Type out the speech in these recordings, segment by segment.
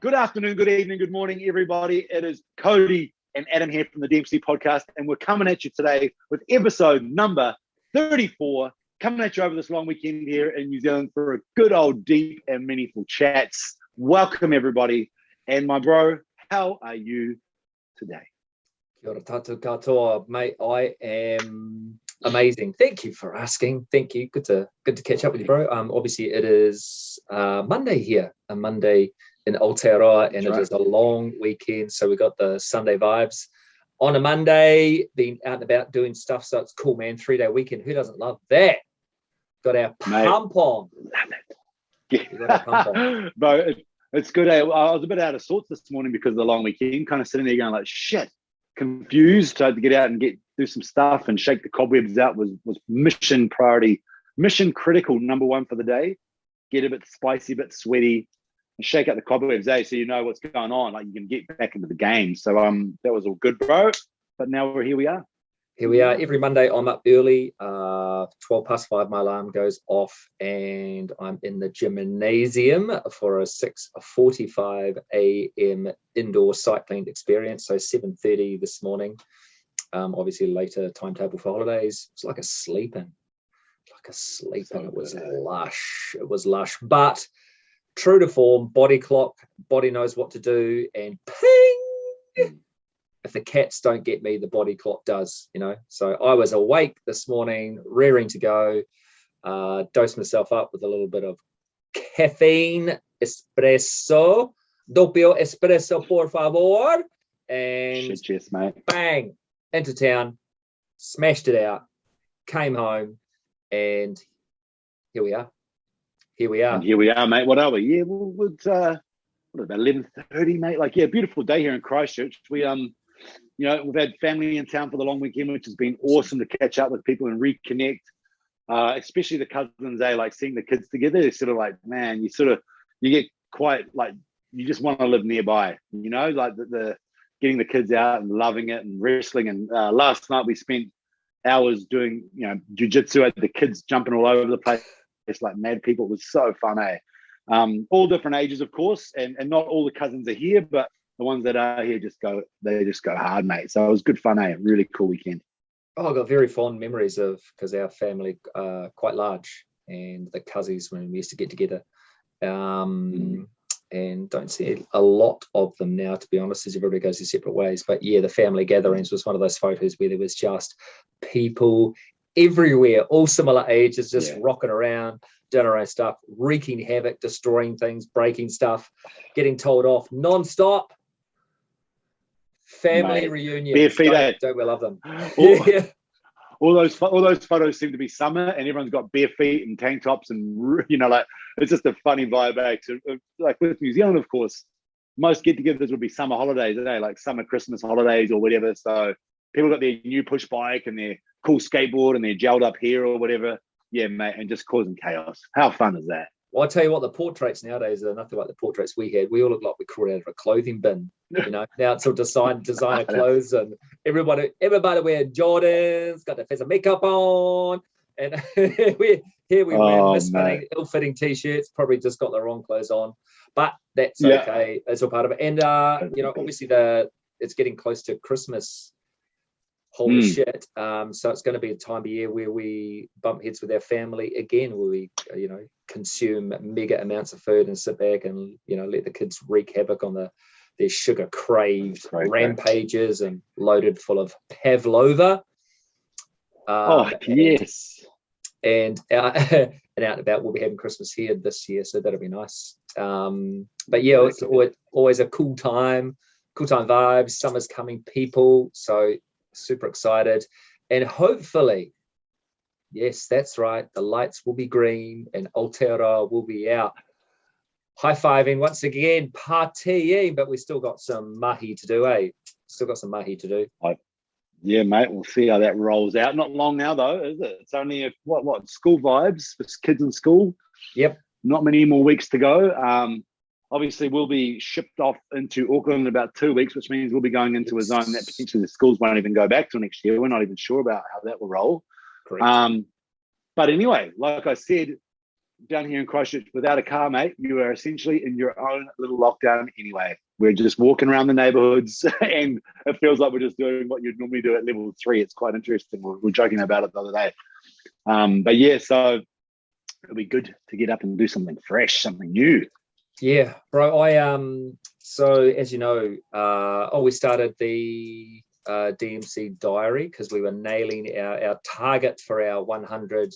Good afternoon, good evening, good morning, everybody. It is Cody and Adam here from the D.M.C podcast, and we're coming at you today with episode number 34, coming at you over this long weekend here in New Zealand for a good old deep and meaningful chats. Welcome, everybody. And my bro, how are you today? Kia ora tātou katoa, mate. I am amazing. Thank you for asking. Thank you. Good to catch up with you, bro. Obviously, it is Monday here, a Monday in Aotearoa, and it is a long weekend, so we got the Sunday vibes. On a Monday, being out and about doing stuff, so it's cool, man. 3-day weekend. Who doesn't love that? Got our pump on. Love it. Yeah. Got our pump on. Bro, it's good. I was a bit out of sorts this morning because of the long weekend, kind of sitting there going like, shit, confused. So I had to get out and do some stuff and shake the cobwebs out was mission priority, mission critical, number one for the day. Get a bit spicy, a bit sweaty, and shake out the cobwebs, so you know what's going on. Like you can get back into the game. So that was all good, bro. But now here we are. Here we are. Every Monday I'm up early. 5:12 my alarm goes off, and I'm in the gymnasium for a 6:45 a.m. indoor cycling experience. So 7:30 this morning. Obviously later timetable for holidays. It's like a sleeping. It was lush. It was lush. But true to form, body clock, body knows what to do, and ping! If the cats don't get me, the body clock does, you know. So I was awake this morning, raring to go, dosed myself up with a little bit of caffeine, espresso, doppio espresso, por favor, and yes, mate. Bang, into town, smashed it out, came home, and here we are. And here we are, mate. What are we? Yeah, it's about 11:30, mate. Like, yeah, beautiful day here in Christchurch. We we've had family in town for the long weekend, which has been awesome to catch up with people and reconnect. Especially the cousins, like seeing the kids together. It's sort of like, man, you get quite like you just want to live nearby, you know, like the getting the kids out and loving it and wrestling. And last night we spent hours doing, jiu-jitsu, at the kids jumping all over the place. It's like mad people. It was so fun, all different ages, of course, and not all the cousins are here, but the ones that are here just go hard, mate. So it was good fun, really cool weekend. I got very fond memories of, because our family quite large, and the cousins when we used to get together, and don't see a lot of them now, to be honest, as everybody goes their separate ways. But yeah, the family gatherings was one of those photos where there was just people everywhere, all similar ages, just rocking around, doing our own stuff, wreaking havoc, destroying things, breaking stuff, getting told off non-stop. Family reunion. Bare feet, don't we love them? All those photos seem to be summer, and everyone's got bare feet and tank tops, and like it's just a funny vibe. So, like with New Zealand, of course, most get-togethers would be summer holidays, like summer Christmas holidays or whatever. So people got their new push bike and their cool skateboard and their gelled up hair or whatever. Yeah, mate, and just causing chaos. How fun is that? Well, I tell you what, the portraits nowadays are nothing like the portraits we had. We all look like we crawled out of a clothing bin. Now it's all designer clothes, and everybody wearing Jordans, got their face of makeup on, and we wear misfitting, ill-fitting t-shirts. Probably just got the wrong clothes on, but that's okay. It's all part of it. And obviously it's getting close to Christmas. Holy shit. So it's going to be a time of year where we bump heads with our family again, where we, consume mega amounts of food and sit back and, let the kids wreak havoc on their sugar-craved rampages and loaded full of pavlova. Yes. And out and about, we'll be having Christmas here this year, so that'll be nice. But yeah, it's always a cool time vibes. Summer's coming, people. So super excited, and hopefully, yes, that's right, the lights will be green and Aotearoa will be out high-fiving once again, partying, but we still got some mahi to do, Still got some mahi to do. Yeah, mate, we'll see how that rolls out. Not long now though, is it? It's only what school vibes for kids in school. Yep. Not many more weeks to go. Obviously, we'll be shipped off into Auckland in about 2 weeks, which means we'll be going into a zone that potentially the schools won't even go back till next year. We're not even sure about how that will roll. Correct. But anyway, like I said, down here in Christchurch, without a car, mate, you are essentially in your own little lockdown anyway. We're just walking around the neighborhoods and it feels like we're just doing what you'd normally do at level 3. It's quite interesting. We're joking about it the other day. But yeah, so it'll be good to get up and do something fresh, something new. Yeah, bro. So as you know, we started the D.M.C diary because we were nailing our target for our 100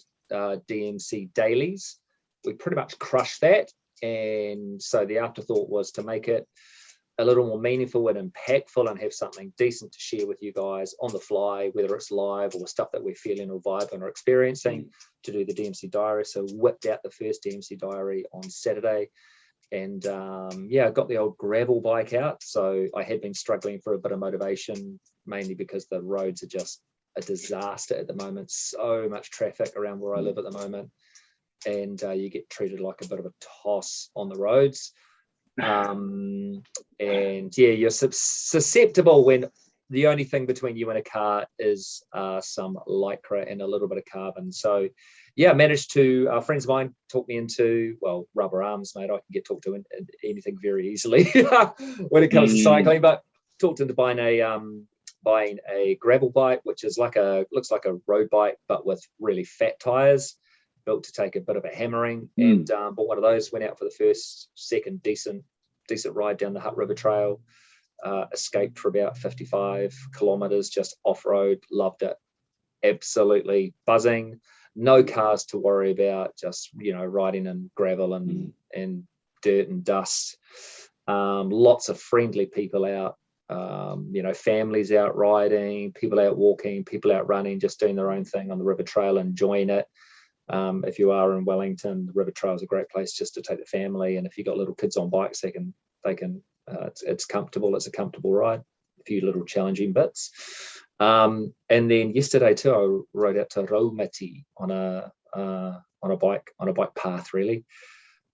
D.M.C dailies. We pretty much crushed that, and so the afterthought was to make it a little more meaningful and impactful and have something decent to share with you guys on the fly, whether it's live or stuff that we're feeling or vibing or experiencing, to do the D.M.C diary. So whipped out the first D.M.C diary on Saturday. And I got the old gravel bike out. So I had been struggling for a bit of motivation, mainly because the roads are just a disaster at the moment. So much traffic around where I live at the moment. And you get treated like a bit of a toss on the roads. And yeah, you're susceptible when the only thing between you and a car is some lycra and a little bit of carbon. So yeah, managed to, friends of mine talked me into, well, rubber arms, mate. I can get talked to anything very easily when it comes to cycling, but talked into buying a gravel bike, which is looks like a road bike, but with really fat tires, built to take a bit of a hammering. And bought one of those, went out for the second decent ride down the Hutt River Trail, escaped for about 55 kilometers, just off-road, loved it, absolutely buzzing. No cars to worry about, just, riding in gravel and dirt and dust. Lots of friendly people out, families out riding, people out walking, people out running, just doing their own thing on the river trail, enjoying it. If you are in Wellington, the river trail is a great place just to take the family. And if you've got little kids on bikes, they can. It's comfortable. It's a comfortable ride. A few little challenging bits. And then yesterday too, I rode out to Raumati on a bike path, really.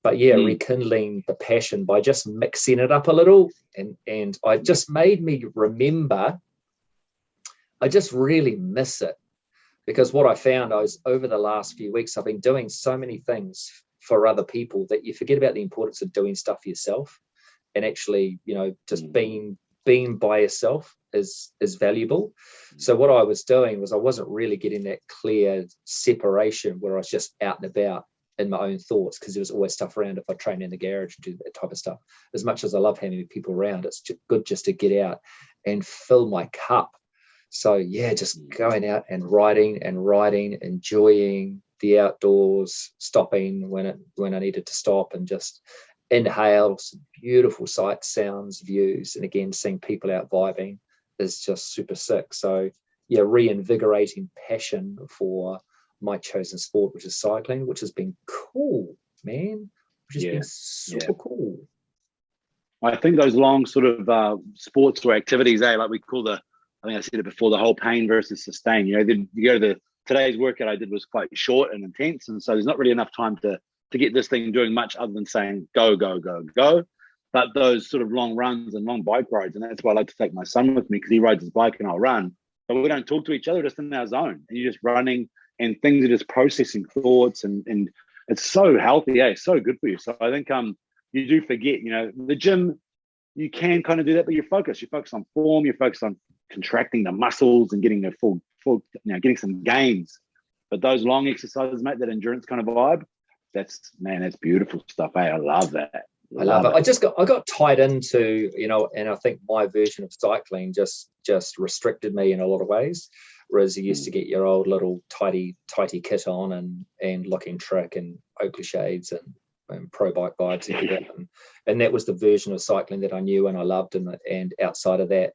But yeah, rekindling the passion by just mixing it up a little, and it just made me remember. I just really miss it, because what I found is over the last few weeks, I've been doing so many things for other people that you forget about the importance of doing stuff for yourself, and actually, just being by yourself is valuable. So what I was doing was I wasn't really getting that clear separation where I was just out and about in my own thoughts, because there was always stuff around if I train in the garage and do that type of stuff. As much as I love having people around, it's good just to get out and fill my cup. So yeah, just going out and riding, enjoying the outdoors, stopping when I needed to stop, and just inhale some beautiful sights, sounds, views, and again, seeing people out vibing is just super sick. So yeah, reinvigorating passion for my chosen sport, which is cycling, which has been cool, man. Which has been super cool. I think those long sort of sports or activities, like we call I think I said it before, the whole pain versus sustain. You go to today's workout I did was quite short and intense, and so there's not really enough time to get this thing doing much other than saying go, go, go, go. But those sort of long runs and long bike rides, and that's why I like to take my son with me, because he rides his bike and I'll run. But we don't talk to each other, just in our zone. And you're just running and things are just processing thoughts, and it's so healthy, so good for you. So I think you do forget, the gym, you can kind of do that, but you focus on form, you focus on contracting the muscles and getting a full getting some gains. But those long exercises, mate, that endurance kind of vibe, that's beautiful stuff. I love that. I love it. I got tied into, and I think my version of cycling just restricted me in a lot of ways. Whereas you used to get your old little tighty kit on and looking trick and Oakley shades and pro bike vibes and that was the version of cycling that I knew and I loved, and outside of that,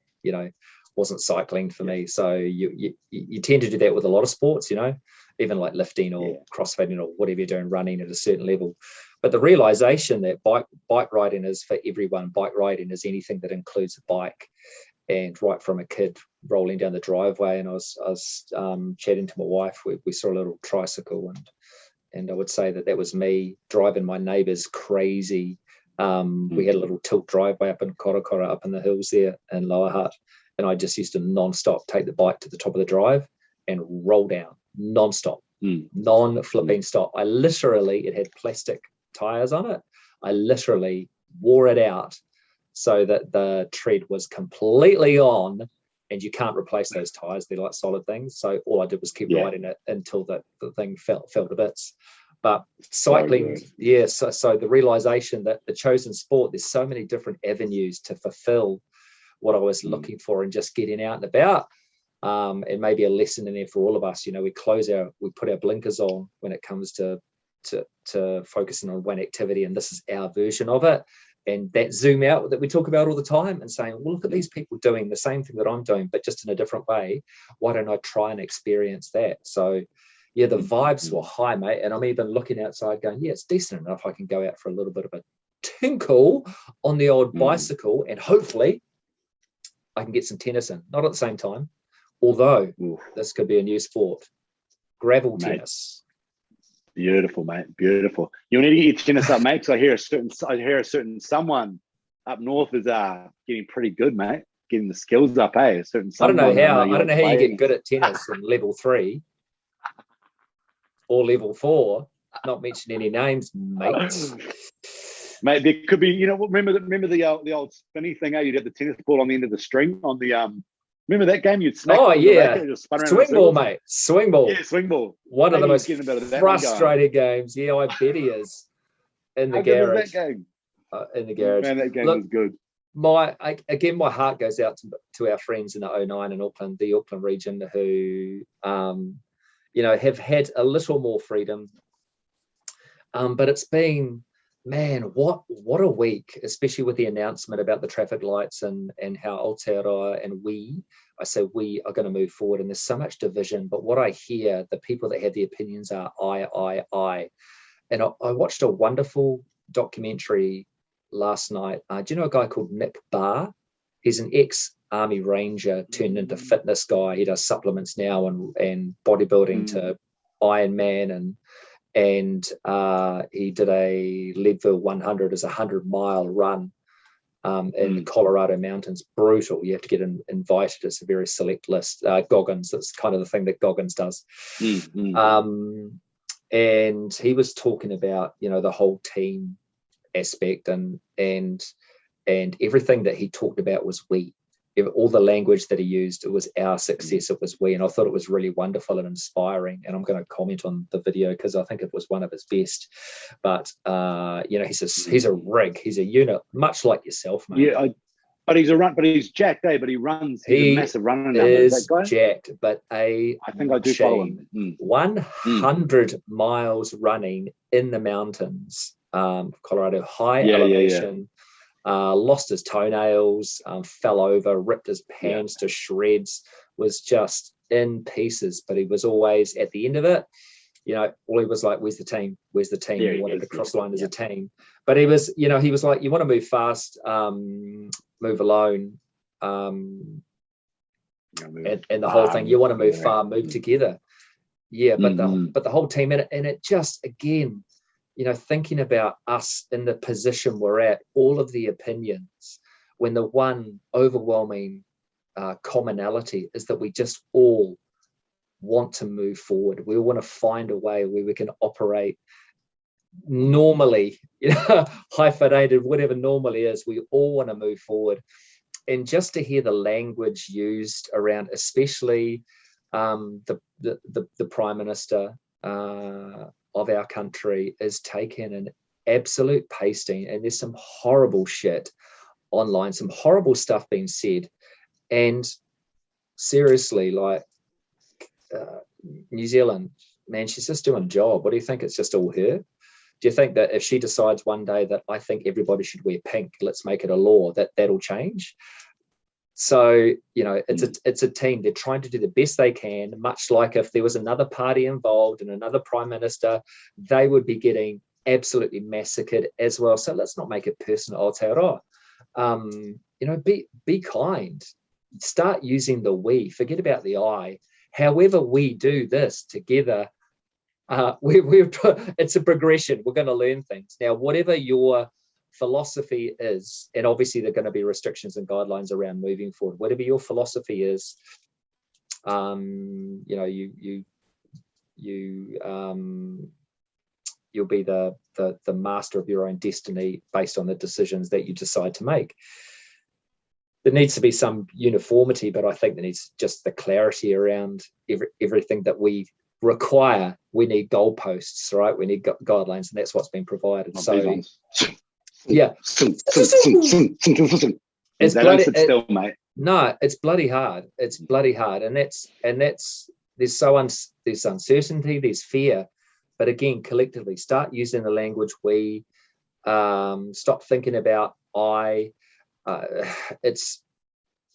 wasn't cycling for me. So you tend to do that with a lot of sports, even like lifting or crossfitting or whatever you're doing, running at a certain level. But the realization that bike riding is for everyone. Bike riding is anything that includes a bike. And right from a kid rolling down the driveway, and I was chatting to my wife, we saw a little tricycle, and I would say that was me driving my neighbour's crazy. We had a little tilt driveway up in Korokoro, up in the hills there in Lower Hutt, and I just used to non-stop take the bike to the top of the drive and roll down non-stop non-flipping stop. It had plastic tires on it. I literally wore it out so that the tread was completely on, and you can't replace those tires. They're like solid things. So all I did was keep riding it until the thing fell to bits. But cycling, so the realization that the chosen sport, there's so many different avenues to fulfill what I was looking for, and just getting out and about. And maybe a lesson in there for all of us. You know, we put our blinkers on when it comes to focusing on one activity, and this is our version of it. And that zoom out that we talk about all the time, and saying, well, look at these people doing the same thing that I'm doing, but just in a different way. Why don't I try and experience that? So yeah, the vibes were high, mate. And I'm even looking outside going, yeah, it's decent enough. I can go out for a little bit of a tinkle on the old bicycle, and hopefully I can get some tennis in. Not at the same time, although this could be a new sport. Gravel tennis. Beautiful, mate. Beautiful. You need to get your tennis up, mate, because I hear a certain someone up north is getting pretty good, mate. Getting the skills up, eh? A certain someone. I don't know how you get good at tennis in level 3 or level 4. Not mention any names, mates. Mate, there could be, you know, remember the old spinny thing, you'd have the tennis ball on the end of the string on the remember that game? You'd smack the racket, just spun around. Swing ball, mate. Swing ball. Yeah, swing ball. One of the most frustrating games. Yeah, I bet he is. In the garage. That game? In the garage. Man, that game was good. My heart goes out to our friends in the 09 in Auckland, the Auckland region, who you know, have had a little more freedom. But it's been, man, what a week, especially with the announcement about the traffic lights and how Aotearoa and we are going to move forward. And there's so much division. But what I hear, the people that have the opinions are I. And I watched a wonderful documentary last night. Do you know a guy called Nick Barr? He's an ex-Army Ranger turned into fitness guy. He does supplements now and bodybuilding to Ironman, and he did a Leadville 100 as a 100-mile run in the Colorado mountains. Brutal. You have to get invited. It's a very select list. Goggins, that's kind of the thing that Goggins does. And he was talking about, you know, the whole team aspect, and everything that he talked about was we. All the language that he used, it was our success, it was we. And I thought it was really wonderful and inspiring. And I'm going to comment on the video because I think it was one of his best. But you know, he's a rig, he's a unit, much like yourself, mate. Yeah, but he's jacked, but he runs. He's a massive runner now. Is jacked, but I think I do follow him. 100 miles running in the mountains, Colorado, high elevation. Lost his toenails, fell over, ripped his pants to shreds, was just in pieces. But he was always at the end of it, you know, all he was like, where's the team? Where's the team? He wanted to cross the line as a team. But he was, you know, he was like, you want to move fast, move alone. And the whole thing, you want to move far, move together. Yeah, but the whole team, and it just, again, you know, thinking about us in the position we're at, all of the opinions, when the one overwhelming commonality is that we just all want to move forward. We want to find a way where we can operate normally, you know, hyphenated, whatever normally is. We all want to move forward. And just to hear the language used around, especially the Prime Minister of our country, is taking an absolute pasting, and there's some horrible shit online, some horrible stuff being said. And seriously, like New Zealand, man, she's just doing a job. What do you think? It's just all her? Do you think that if she decides one day that I think everybody should wear pink, let's make it a law, that'll change? So, you know, it's a team. They're trying to do the best they can, much like if there was another party involved and another prime minister, they would be getting absolutely massacred as well. So let's not make it personal, Aotearoa. You know, be kind. Start using the we. Forget about the I. However we do this together, it's a progression. We're going to learn things. Now, whatever your philosophy is, and obviously there are going to be restrictions and guidelines around moving forward, whatever your philosophy is, you know, you you'll be the master of your own destiny based on the decisions that you decide to make. There needs to be some uniformity, but I think there needs just the clarity around everything that we require. We need goalposts, right? We need guidelines, and that's what's been provided. So yeah, it's bloody still, mate. No, it's bloody hard. It's bloody hard, and that's there's uncertainty, there's fear, but again, collectively, start using the language we. Stop thinking about I. It's,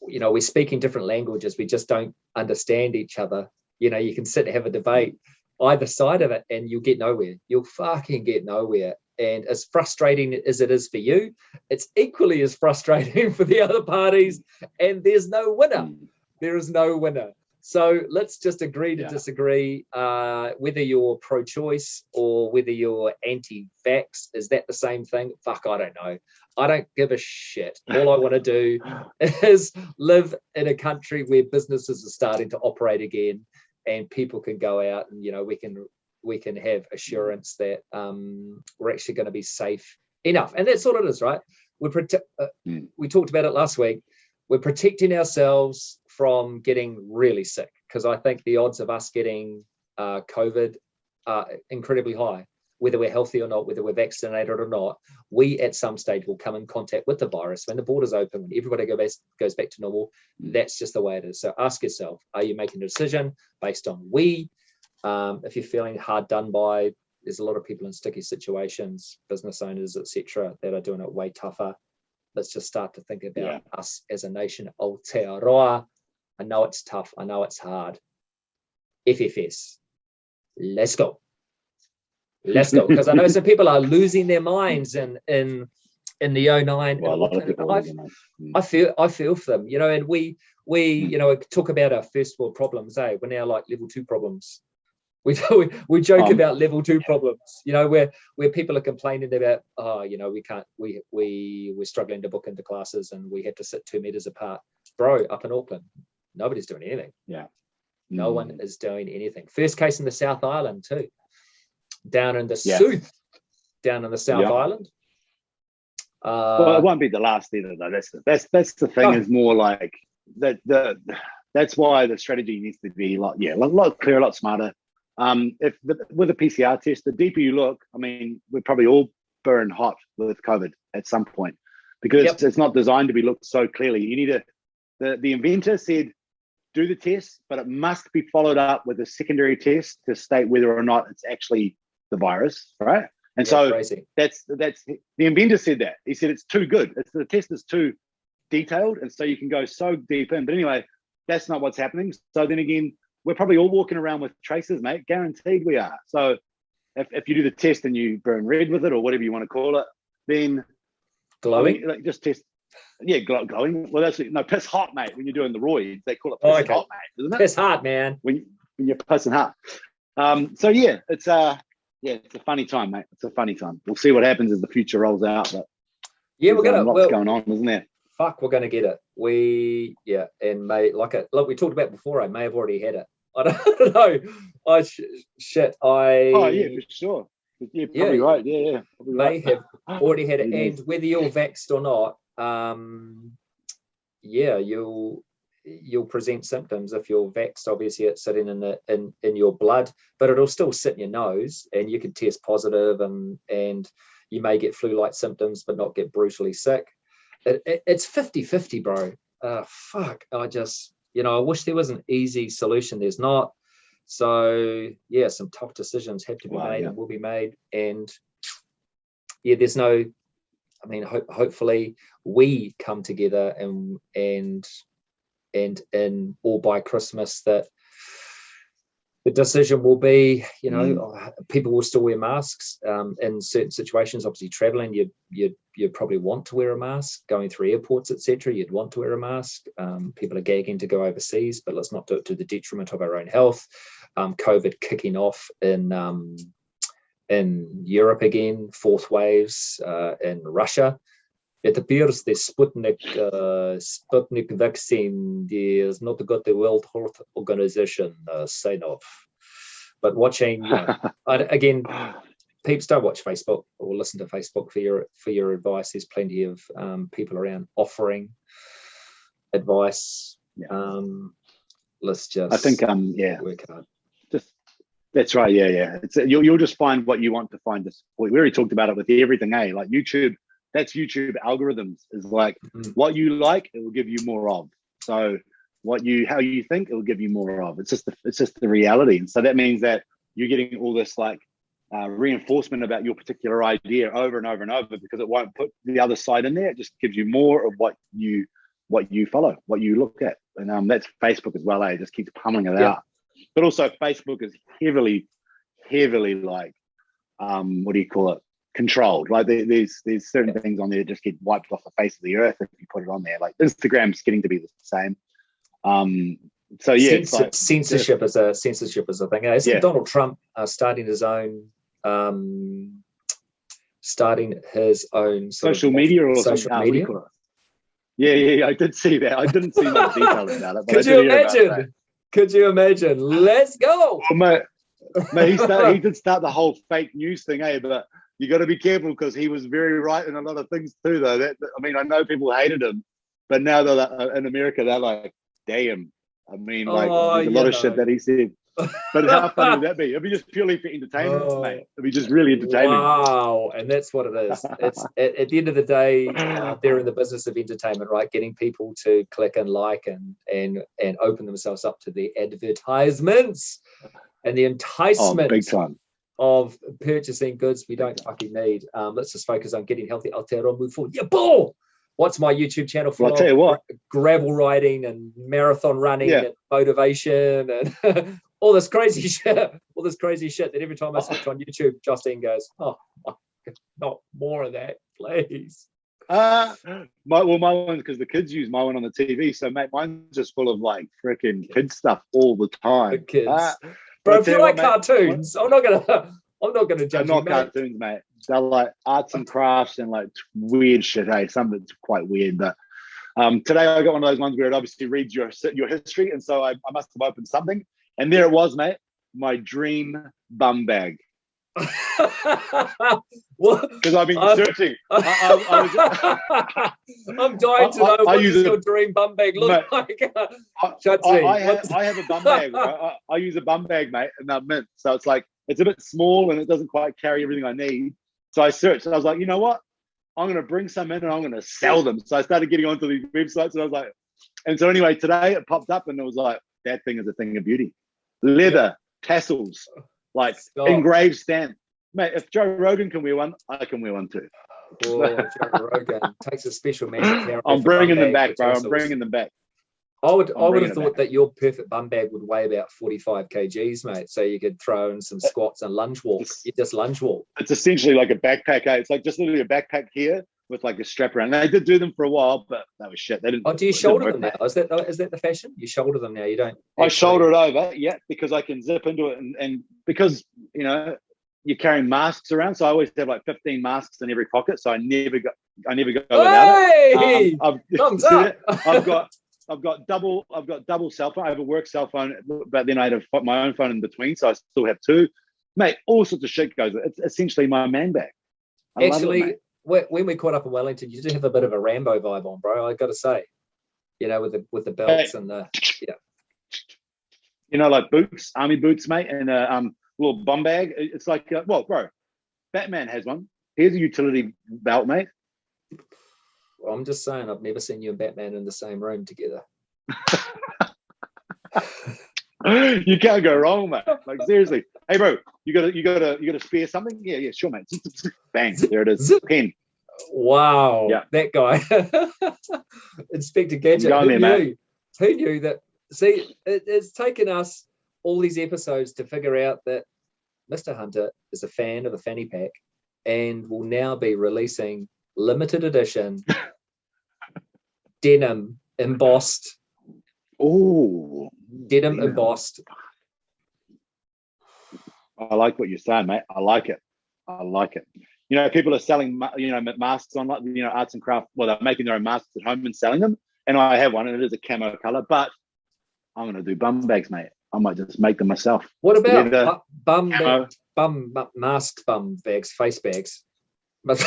you know, we're speaking different languages. We just don't understand each other. You know, you can sit and have a debate either side of it, and you'll get nowhere. You'll fucking get nowhere. And as frustrating as it is for you, it's equally as frustrating for the other parties. And there's no winner. There is no winner. So let's just agree to disagree. Whether you're pro-choice or whether you're anti-vax, is that the same thing? Fuck, I don't know. I don't give a shit. All I want to do is live in a country where businesses are starting to operate again, and people can go out and, you know, we can have assurance that we're actually going to be safe enough. And that's all it is, right? We talked about it last week. We're protecting ourselves from getting really sick, because I think the odds of us getting COVID are incredibly high, whether we're healthy or not, whether we're vaccinated or not. We at some stage will come in contact with the virus when the borders open, when everybody goes back to normal. That's just the way it is. So ask yourself, are you making a decision based on we? If you're feeling hard done by, there's a lot of people in sticky situations, business owners, etc., that are doing it way tougher. Let's just start to think about us as a nation. Aotearoa. I know it's tough. I know it's hard. FFS. Let's go. Let's go. Because I know some people are losing their minds in the 09. Well, a lot of people I feel for them, you know, and we you know, talk about our first world problems, we're now like level 2 problems. We joke about level 2 problems, you know, where people are complaining about, oh, you know, we're struggling to book into classes and we have to sit 2 meters apart. Bro, up in Auckland, nobody's doing anything. No one is doing anything. First case in the South Island too. Down in the South Island. Well, it won't be the last either, though. That's the thing. Is more like that. That's why the strategy needs to be like a lot clearer, a lot smarter. With a PCR test, the deeper you look, I mean, we're probably all burn hot with COVID at some point, because it's not designed to be looked so clearly. You need the inventor said, do the test, but it must be followed up with a secondary test to state whether or not it's actually the virus, right? And so crazy. That's the inventor said that. He said it's too good. The test is too detailed, and so you can go so deep in. But anyway, that's not what's happening. So then again, we're probably all walking around with traces, mate. Guaranteed we are. So if you do the test and you burn red with it, or whatever you want to call it, then glowing, like just test. Yeah, glowing. Well, that's piss hot, mate. When you're doing the roids, they call it piss hot, mate, isn't it? Piss hot, man. When you're pissing hot. So yeah, it's a funny time, mate. It's a funny time. We'll see what happens as the future rolls out. But we're gonna lots going on, isn't there? Fuck, we're gonna get it. And may like we talked about before. I may have already had it. I don't know. Shit. Oh yeah, for sure. You're probably right. Yeah. May have already had it, and whether you're vaxxed or not, you'll present symptoms. If you're vaxxed, obviously it's sitting in your blood, but it'll still sit in your nose, and you can test positive, and you may get flu-like symptoms but not get brutally sick. It's 50-50, bro. Fuck. I wish there was an easy solution. There's not. So some tough decisions have to be made and will be made. And there's no, I mean, hopefully we come together and all by Christmas that the decision will be, people will still wear masks in certain situations. Obviously, traveling, you'd probably want to wear a mask. Going through airports, etc., you'd want to wear a mask. People are gagging to go overseas, but let's not do it to the detriment of our own health. COVID kicking off in Europe again, fourth waves in Russia. It appears the Sputnik vaccine is not got the World Health Organization sign off. But watching, again, peeps, don't watch Facebook or listen to Facebook for your advice. There's plenty of people around offering advice. Yeah. Let's just, I think, work hard. That's right. Yeah. You'll just find what you want to find. We already talked about it with everything, like YouTube. That's YouTube algorithms, is like what you like, it will give you more of. So how you think, it will give you more of. It's just the reality. And so that means that you're getting all this like reinforcement about your particular idea over and over and over, because it won't put the other side in there. It just gives you more of what you follow, what you look at. And that's Facebook as well. It just keeps pummeling it out. But also Facebook is heavily like what do you call it, controlled. Like there's certain things on there that just get wiped off the face of the earth if you put it on there. Like Instagram's getting to be the same. So yeah, censorship is a thing. Isn't Donald Trump starting his own social media or social media? Yeah, I did see that. I didn't see much detail about it. But Could you imagine? Let's go. Well, mate, he did start the whole fake news thing, but you got to be careful, because he was very right in a lot of things too, though. I know people hated him, but now they're in America, they're like, damn. There's a lot of shit that he said. But how funny would that be? It'd be just purely for entertainment, mate. It'd be just really entertaining. Wow, and that's what it is. It's at the end of the day, they're in the business of entertainment, right? Getting people to click and like and open themselves up to the advertisements and the enticement big time of purchasing goods we don't fucking need. Let's just focus on getting healthy. Aotearoa, move forward. Yeah, bull! What's my YouTube channel for? I'll tell you what. Gravel riding and marathon running and motivation and all this crazy shit. That every time I switch on YouTube, Justine goes, "Oh, not more of that, please." My one, because the kids use my one on the TV, so mate, mine's just full of like freaking kid stuff all the time. The kids, bro. If you like cartoons, I'm not gonna judge They're not cartoons, mate. They're like arts and crafts and like weird shit. Hey, some of it's quite weird, but today I got one of those ones where it obviously reads your history, and so I must have opened something, and there it was, mate. My dream bum bag. Because I've been searching. I'm dying to know what does your dream bum bag look like. I have a bum bag. I use a bum bag, mate, and they're mint. So it's like, it's a bit small and it doesn't quite carry everything I need. So I searched and I was like, you know what? I'm going to bring some in and I'm going to sell them. So I started getting onto these websites and I was like, and so anyway, today it popped up and it was like, that thing is a thing of beauty. Leather, tassels, like engraved stamp. Mate, if Joe Rogan can wear one, I can wear one too. Oh, Joe Rogan takes a special man. I'm bringing them back, bro. I'm bringing them back. I would have thought that your perfect bum bag would weigh about 45 kgs, mate. So you could throw in some squats and lunge walk. You just lunge walk. It's essentially like a backpack. It's like just literally a backpack here with like a strap around. They did do them for a while, but that was shit. They didn't. Oh, do you shoulder them now? Is that the fashion? You shoulder them now. You don't. I shoulder it over, because I can zip into it, and because you're carrying masks around, so I always have like 15 masks in every pocket, so I never go without it. Thumbs up. I've got double cell phone. I have a work cell phone, but then I have my own phone in between, so I still have two. Mate, all sorts of shit goes. It's essentially my man bag. Actually, when we caught up in Wellington, you did have a bit of a Rambo vibe on, bro. I got to say, with the belts and the like boots, army boots, mate, and little bum bag. It's like, bro, Batman has one. Here's a utility belt, mate. Well, I'm just saying, I've never seen you and Batman in the same room together. You can't go wrong, mate. Like seriously. Hey, bro, you got to spare something? Yeah, sure, mate. Bang, there it is. Pen. Wow, that guy, Inspector Gadget. Who knew that? See, it's taken us all these episodes to figure out that Mr. Hunter is a fan of the fanny pack and will now be releasing limited edition denim embossed. Oh, denim embossed. I like what you're saying, mate. I like it. People are selling, masks on, arts and craft. Well, they're making their own masks at home and selling them. And I have one, and it is a camo color. But I'm going to do bum bags, mate. I might just make them myself. What about masked bum bags, face bags? What?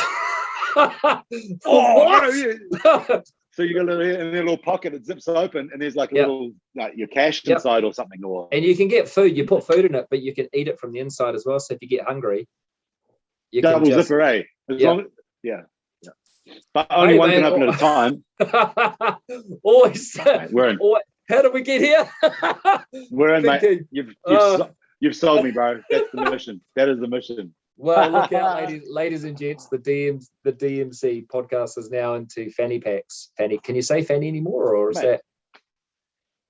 So you got a little pocket that zips open, and there's like a little, like your cash inside or something, and you can get food. You put food in it, but you can eat it from the inside as well. So if you get hungry, you double can just, zipper, eh? But only one can open at a time. Always. We're in. How did we get here? We're in, mate. You've sold me, bro. That's the mission. That is the mission. Well, look out, ladies and gents. The D.M.C podcast is now into fanny packs. Fanny, can you say fanny anymore, or is that?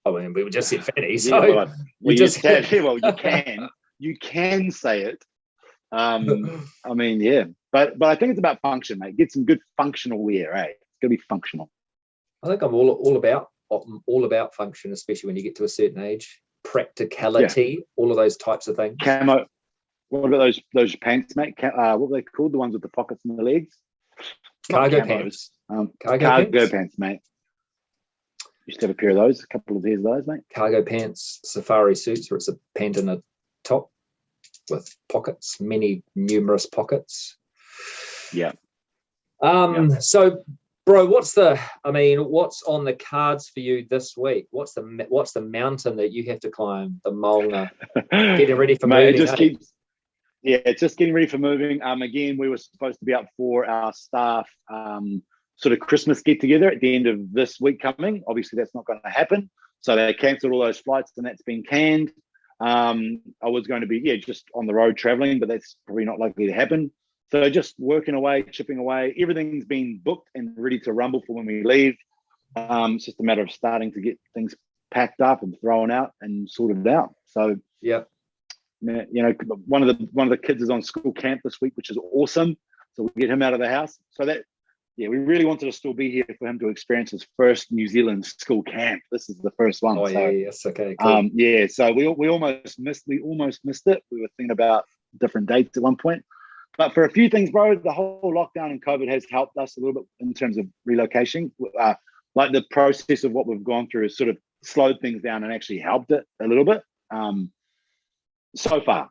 I mean, we just said fanny. So you can say it. I mean, yeah, but I think it's about function, mate. Get some good functional wear, eh? It's gonna be functional. I think I'm all about function, especially when you get to a certain age. Practicality, all of those types of things. Camo. What about those pants, mate? What were they called? The ones with the pockets in the legs? Cargo pants. Cargo pants, mate. Used to have a pair of those. A couple of pairs of those, mate. Cargo pants, safari suits, where it's a pant and a top with pockets, numerous pockets. Yeah. So, bro, what's on the cards for you this week? What's the mountain that you have to climb? The Maunga. Getting ready for moving. It's just getting ready for moving. Again, we were supposed to be up for our staff sort of Christmas get together at the end of this week coming. Obviously, that's not going to happen. So they cancelled all those flights, and that's been canned. I was going to be just on the road traveling, but that's probably not likely to happen. So just working away, chipping away. Everything's been booked and ready to rumble for when we leave. It's just a matter of starting to get things packed up and thrown out and sorted out. So yeah. One of the kids is on school camp this week, which is awesome. So we get him out of the house. So we really wanted to still be here for him to experience his first New Zealand school camp. This is the first one. Yes, okay, cool. So we almost missed it. We were thinking about different dates at one point, but for a few things, bro, the whole lockdown and COVID has helped us a little bit in terms of relocation. Like the process of what we've gone through has sort of slowed things down and actually helped it a little bit. So far,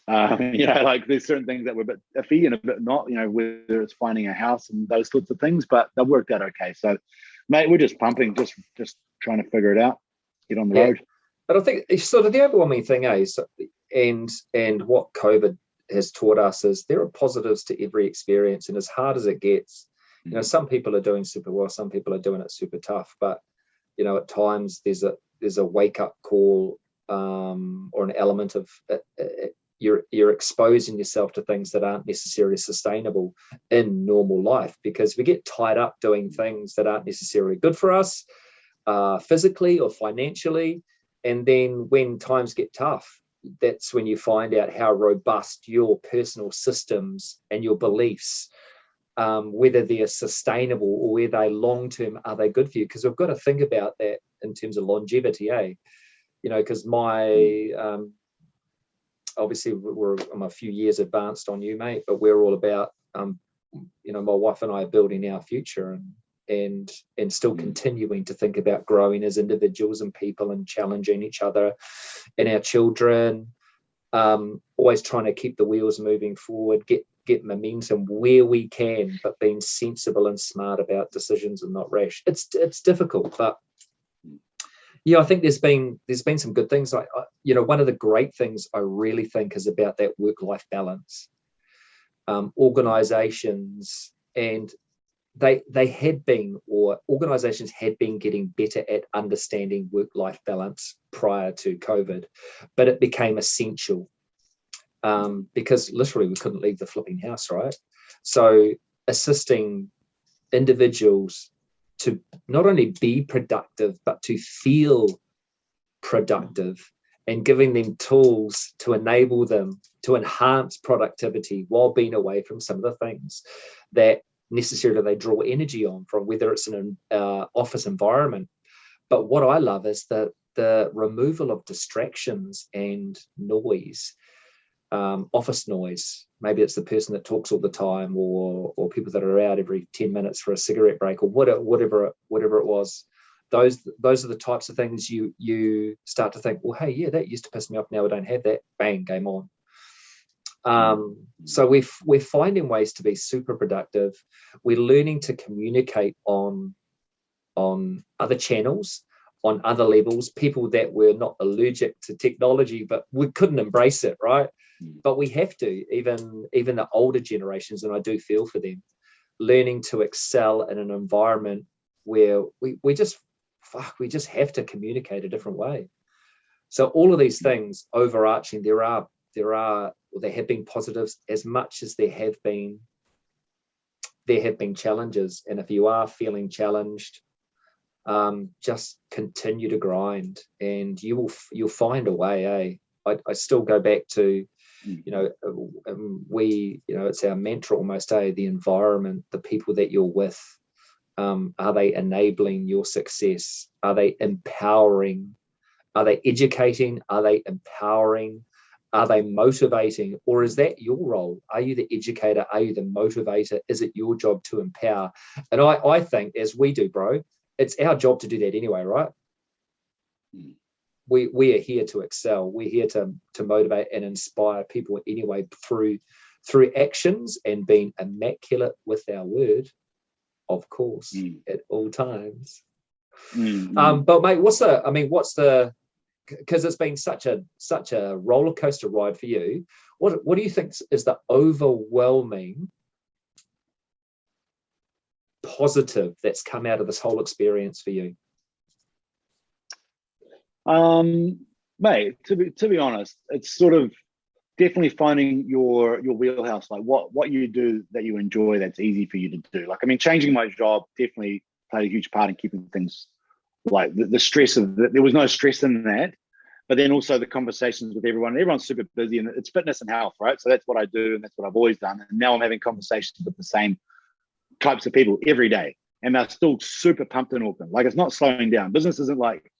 like there's certain things that were a bit iffy and a bit not, whether it's finding a house and those sorts of things, but they worked out okay. So, mate, we're just pumping, just trying to figure it out, get on the road. But I think it's sort of the overwhelming thing, and what COVID has taught us is there are positives to every experience, and as hard as it gets, some people are doing super well, some people are doing it super tough, but at times there's a wake up call. Or an element of you're exposing yourself to things that aren't necessarily sustainable in normal life, because we get tied up doing things that aren't necessarily good for us physically or financially, and then when times get tough, that's when you find out how robust your personal systems and your beliefs, whether they're sustainable or whether they long-term, are they good for you? Because we've got to think about that in terms of longevity, because obviously I'm a few years advanced on you, mate, but we're all about, my wife and I are building our future and still continuing to think about growing as individuals and people and challenging each other and our children, always trying to keep the wheels moving forward, get momentum where we can, but being sensible and smart about decisions and not rash. It's difficult, but I think there's been some good things. One of the great things I really think is about that work-life balance. Organizations organizations had been getting better at understanding work-life balance prior to COVID, but it became essential because literally we couldn't leave the flipping house, right? So assisting individuals to not only be productive, but to feel productive, and giving them tools to enable them to enhance productivity while being away from some of the things that necessarily they draw energy on from, whether it's in an office environment. But what I love is the removal of distractions and noise, office noise. Maybe it's the person that talks all the time, or people that are out every 10 minutes for a cigarette break, or whatever it was. those are the types of things you start to think, well, hey, yeah, that used to piss me off, now I don't have that. Bang, game on. So we're finding ways to be super productive. We're learning to communicate on other channels, on other levels, people that were not allergic to technology, but we couldn't embrace it, right? But we have to, even the older generations, and I do feel for them, learning to excel in an environment where we just have to communicate a different way. So all of these things overarching, there have been positives as much as there have been challenges. And if you are feeling challenged, just continue to grind, and you'll find a way. I still go back to, it's our mantra almost, the environment, the people that you're with. Are they enabling your success? Are they empowering? Are they educating? Are they empowering? Are they motivating? Or is that your role? Are you the educator? Are you the motivator? Is it your job to empower? And I think, as we do, bro, it's our job to do that anyway, right? We are here to excel. We're here to motivate and inspire people anyway through actions and being immaculate with our word, of course, at all times. But mate, because it's been such a roller coaster ride for you, what do you think is the overwhelming positive that's come out of this whole experience for you? Mate, to be honest, it's sort of definitely finding your wheelhouse, like what you do that you enjoy, that's easy for you to do. Like, I mean, changing my job definitely played a huge part in keeping things, like the stress of there was no stress in that, but then also the conversations with everyone's super busy, and it's fitness and health, right? So that's what I do, and that's what I've always done, and now I'm having conversations with the same types of people every day, and they're still super pumped in Auckland. Like, it's not slowing down. Business isn't like,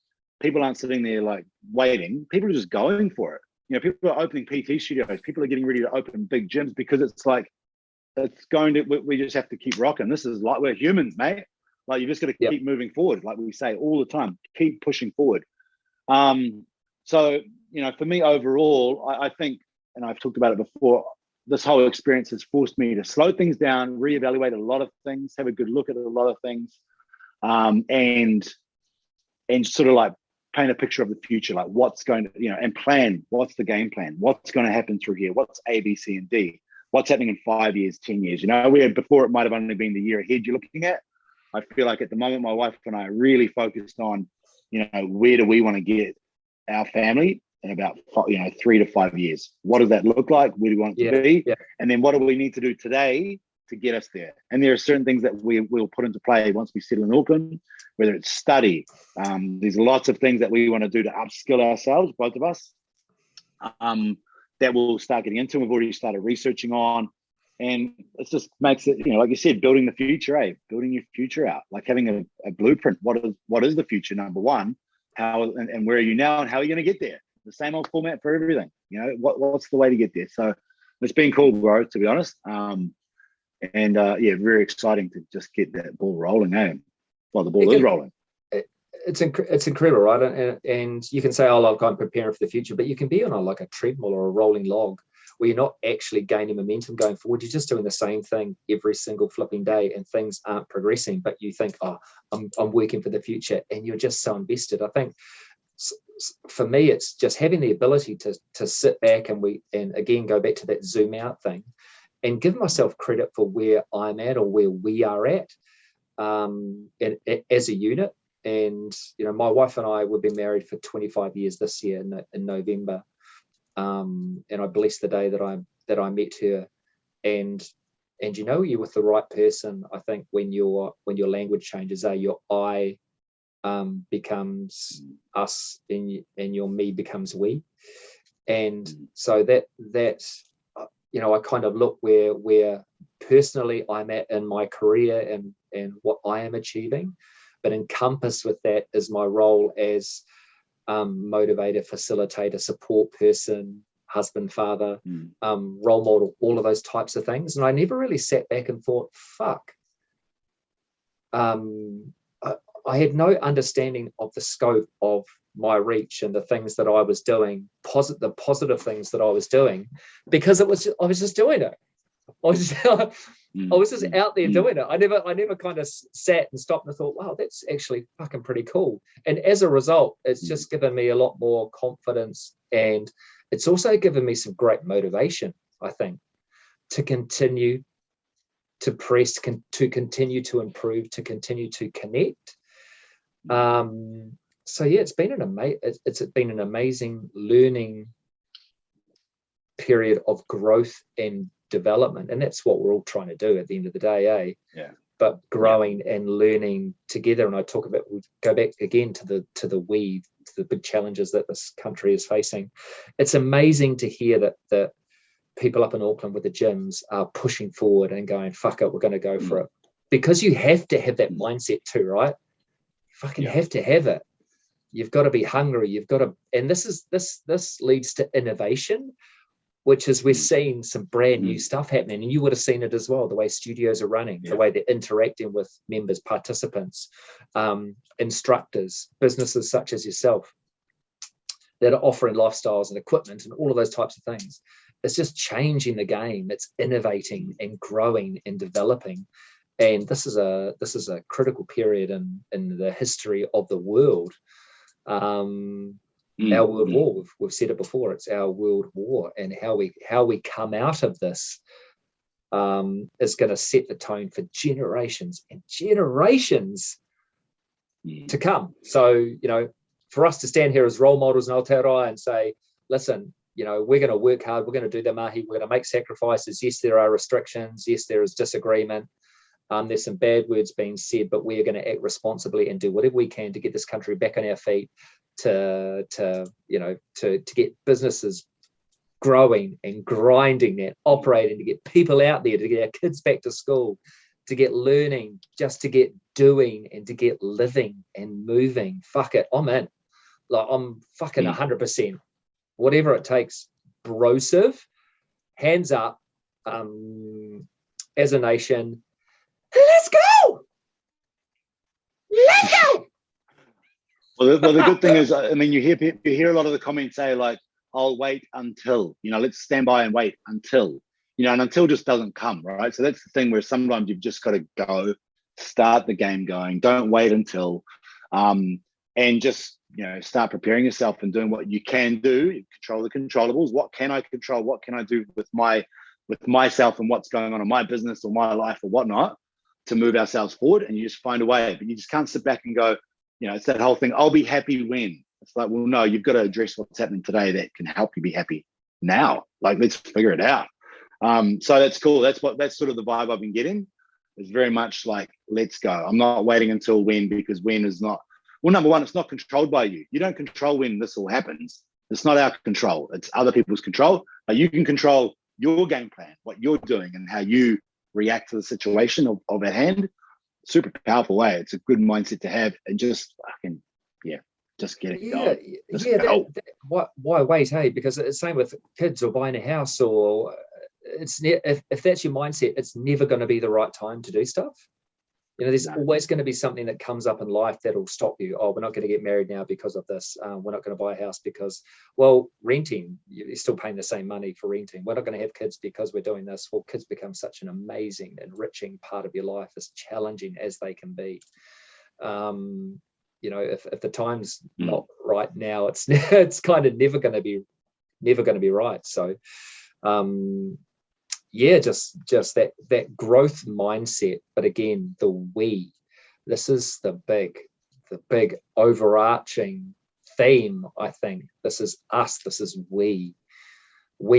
people aren't sitting there like waiting. People are just going for it. People are opening PT studios. People are getting ready to open big gyms, because it's like, we just have to keep rocking. This is like, we're humans, mate. Like, you just got to keep moving forward. Like we say all the time, keep pushing forward. So, for me overall, I think, and I've talked about it before, this whole experience has forced me to slow things down, reevaluate a lot of things, have a good look at a lot of things, and sort of like paint a picture of the future, like what's going to, and plan, what's the game plan, what's going to happen through here, what's A, B, C, and D, what's happening in 5 years, 10 years. Before it might have only been the year ahead you're looking at. I feel like at the moment, my wife and I are really focused on, where do we want to get our family in about 3 to 5 years? What does that look like? Where do we want it to be? Yeah. And then what do we need to do today to get us there? And there are certain things that we'll put into play once we settle in Auckland, whether it's study. There's lots of things that we want to do to upskill ourselves, both of us, that we'll start getting into. We've already started researching on. And it just makes it, like you said, building the future, building your future out, like having a blueprint. What is the future, number one? How and where are you now, and how are you going to get there? The same old format for everything. What's the way to get there? So it's been cool, bro, to be honest. Very exciting to just get that ball rolling. Well, the ball is rolling. It's incredible, right? And you can say, oh, look, I'm preparing for the future, but you can be on a treadmill or a rolling log, where you're not actually gaining momentum going forward. You're just doing the same thing every single flipping day, and things aren't progressing, but you think, oh, I'm working for the future, and you're just so invested. I think for me, it's just having the ability to sit back and again go back to that zoom out thing, and give myself credit for where I'm at, or where we are at, and as a unit. And my wife and I, we've been married for 25 years this year in November. And I bless the day that I met her, and you're with the right person. I think when your language changes, your I becomes us, and your me becomes we. And so that I kind of look where personally I'm at in my career and what I am achieving, but encompassed with that is my role as motivator, facilitator, support person, husband, father, role model, all of those types of things. And I never really sat back and thought, fuck, I had no understanding of the scope of my reach and the things that I was doing, the positive things that I was doing, because I was just doing it. I was just out there doing it. I never kind of sat and stopped and thought, wow, that's actually fucking pretty cool. And as a result, it's just given me a lot more confidence, and it's also given me some great motivation, I think, to continue to press, to continue to improve, to continue to connect. So yeah, it's been an amazing learning period of growth and development, and that's what we're all trying to do at the end of the day, eh? Yeah. But growing and learning together. And I talk about, we'll go back again to the big challenges that this country is facing. It's amazing to hear that the people up in Auckland with the gyms are pushing forward and going, fuck it, we're going to go for it. Because you have to have that mindset too, right? You fucking have to have it. You've got to be hungry. You've got to, and this leads to innovation, which is we're seeing some brand new stuff happening. And you would have seen it as well, the way studios are running, the way they're interacting with members, participants, instructors, businesses such as yourself that are offering lifestyles and equipment and all of those types of things. It's just changing the game. It's innovating and growing and developing. And this is a critical period in the history of the world. Our world war. We've said it before. It's our world war, and how we come out of this is going to set the tone for generations and generations to come. So, for us to stand here as role models in Aotearoa and say, listen, we're going to work hard. We're going to do the mahi. We're going to make sacrifices. Yes, there are restrictions. Yes, there is disagreement. There's some bad words being said, but we are going to act responsibly and do whatever we can to get this country back on our feet, to get businesses growing and grinding and operating, to get people out there, to get our kids back to school, to get learning, just to get doing and to get living and moving. Fuck it, I'm in. Like, I'm fucking 100%. Whatever it takes, brosive, hands up, as a nation. Let's go! Let's go! Well, the good thing is, I mean, you hear a lot of the comments say, like, I'll wait until, let's stand by and wait until, and until just doesn't come, right? So that's the thing where sometimes you've just got to go, start the game going, don't wait until, and just, start preparing yourself and doing what you can do, control the controllables. What can I control? What can I do with myself and what's going on in my business or my life or whatnot to move ourselves forward? And you just find a way, but you just can't sit back and go, it's that whole thing, I'll be happy when. It's like, well, no, you've got to address what's happening today that can help you be happy now. Like, let's figure it out. So that's cool. That's sort of the vibe I've been getting. It's very much like, let's go. I'm not waiting until when, because when is not, well, number one, it's not controlled by you. You don't control when this all happens. It's not our control. It's other people's control. But you can control your game plan, what you're doing and how you react to the situation of at hand. Super powerful way. It's a good mindset to have, and just fucking, just get it going. Why wait, hey? Because it's the same with kids or buying a house, or if that's your mindset, it's never going to be the right time to do stuff. There's always going to be something that comes up in life that'll stop you. Oh, we're not going to get married now because of this. We're not going to buy a house because, well, renting, you're still paying the same money for renting. We're not going to have kids because we're doing this. Well, kids become such an amazing, enriching part of your life, as challenging as they can be. If the time's not right now, it's kind of never going to be right. So, just that growth mindset. But again, this is the big overarching theme. I think this is us. This is we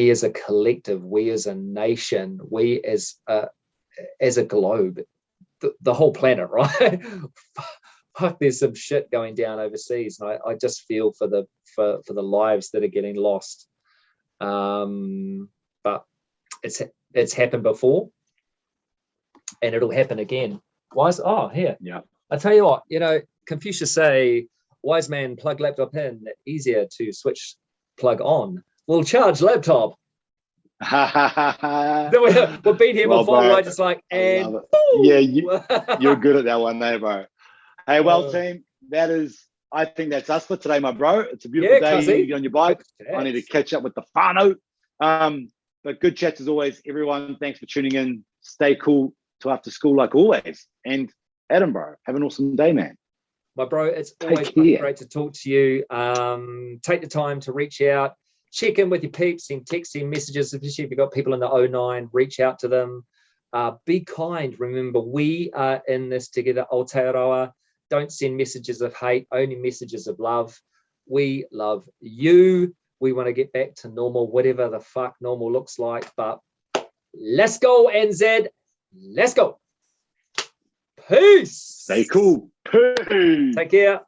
as a collective, we as a nation, we as a globe, the whole planet, right? Fuck, there's some shit going down overseas, and I just feel for the lives that are getting lost. But it's happened before, and it'll happen again. Here. Yeah. I tell you what, Confucius say, wise man plug laptop in, easier to switch plug on. We'll charge laptop. We've been here before, right? Just like, and yeah, you're good at that one there, bro. Hey, well, team, I think that's us for today, my bro. It's a beautiful day. You need to get on your bike. I need to catch up with the whānau. But good chats as always, everyone. Thanks for tuning in. Stay cool to after school like always. And Edinburgh, have an awesome day, man. My bro, it's always great to talk to you. Take the time to reach out, check in with your peeps, send texts, send messages, especially if you've got people in the 09, reach out to them. Be kind. Remember, we are in this together, Aotearoa. Don't send messages of hate, only messages of love. We love you. We want to get back to normal, whatever the fuck normal looks like. But let's go, NZ. Let's go. Peace. Stay cool. Peace. Take care.